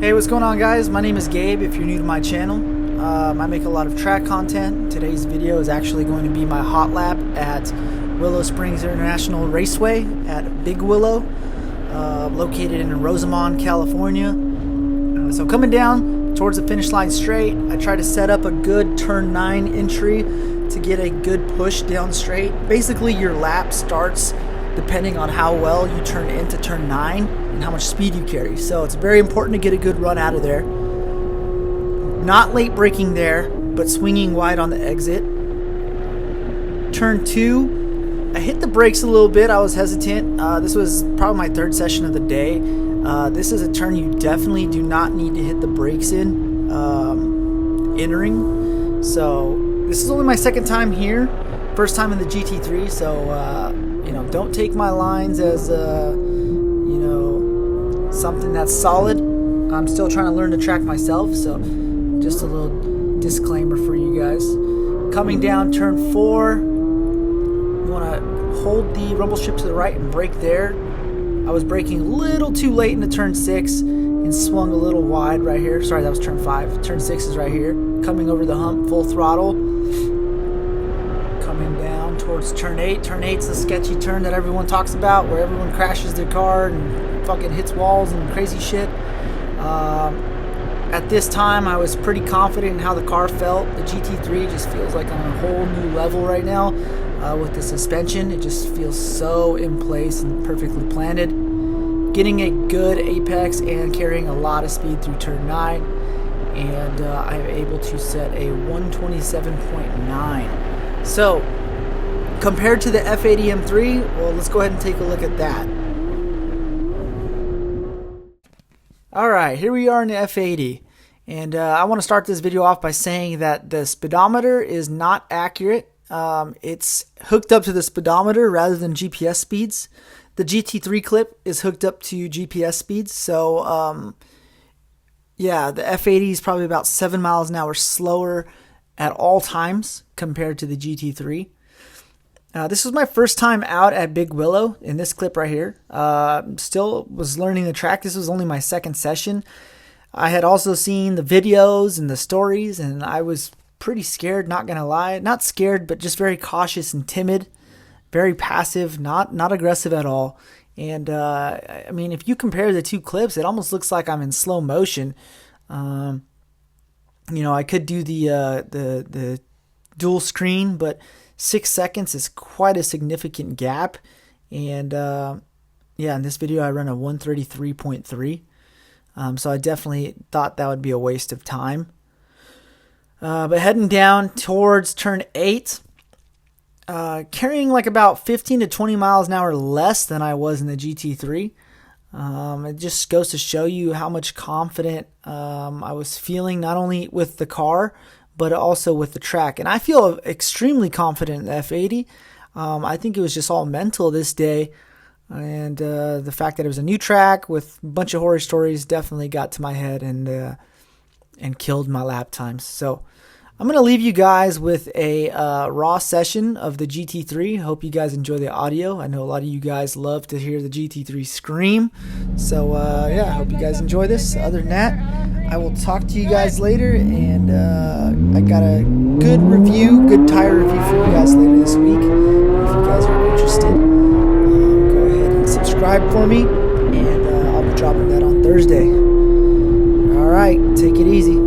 Hey, what's going on, guys? My name is Gabe if you're new to my channel. I make a lot of track content. Today's video is actually going to be my hot lap at Willow Springs International Raceway at Big Willow, located in Rosamond, California. So coming down towards the finish line straight, I try to set up a good turn 9 entry to get a good push down straight. Basically, your lap starts depending on how well you turn into turn 9 and how much speed you carry. So it's very important to get a good run out of there. Not late braking there, but swinging wide on the exit. Turn 2, I hit the brakes a little bit. I was hesitant. This was probably my third session of the day. This is a turn you definitely do not need to hit the brakes in entering. So this is only my second time here, first time in the GT3. So you know, don't take my lines as you know, something that's solid. I'm still trying to learn the track myself, so just a little disclaimer for you guys. Coming down turn 4, you want to hold the rumble strip to the right and brake there. I was braking a little too late into turn 6 and swung a little wide right here. Sorry, that was turn 5. Turn 6 is right here. Coming over the hump, full throttle. Coming down towards turn 8. Turn 8's the sketchy turn that everyone talks about, where everyone crashes their car and fucking hits walls and crazy shit. At this time, I was pretty confident in how the car felt. The GT3 just feels like on a whole new level right now. With the suspension, it just feels so in place and perfectly planted. Getting a good apex and carrying a lot of speed through turn 9. And I'm able to set a 127.9. So, compared to the F80 M3, well, let's go ahead and take a look at that. Alright, here we are in the F80. And I want to start this video off by saying that the speedometer is not accurate. It's hooked up to the speedometer rather than GPS speeds. The GT3 clip is hooked up to GPS speeds. So, yeah, the F80 is probably about 7 miles an hour slower at all times compared to the GT3. This was my first time out at Big Willow in this clip right here. Still was learning the track. This was only my second session. I had also seen the videos and the stories, and I was pretty scared, not gonna lie. Not scared, but just very cautious and timid. Very passive, not aggressive at all. And I mean, if you compare the two clips, it almost looks like I'm in slow motion. You know, I could do the dual screen, but 6 seconds is quite a significant gap. And yeah, in this video I run a 133.3. So I definitely thought that would be a waste of time. But heading down towards turn 8, carrying like about 15 to 20 miles an hour less than I was in the GT3. It just goes to show you how much confident I was feeling, not only with the car, but also with the track. And I feel extremely confident in the F80. I think it was just all mental this day. And the fact that it was a new track with a bunch of horror stories definitely got to my head and killed my lap times. So I'm going to leave you guys with a raw session of the GT3. Hope you guys enjoy the audio. I know a lot of you guys love to hear the GT3 scream. So yeah, I hope you guys enjoy this. Other than that, I will talk to you guys later. And I got a good review, good tire review for you guys later this week. If you guys are interested, go ahead and subscribe for me. And I'll be dropping that on Thursday. Alright, take it easy.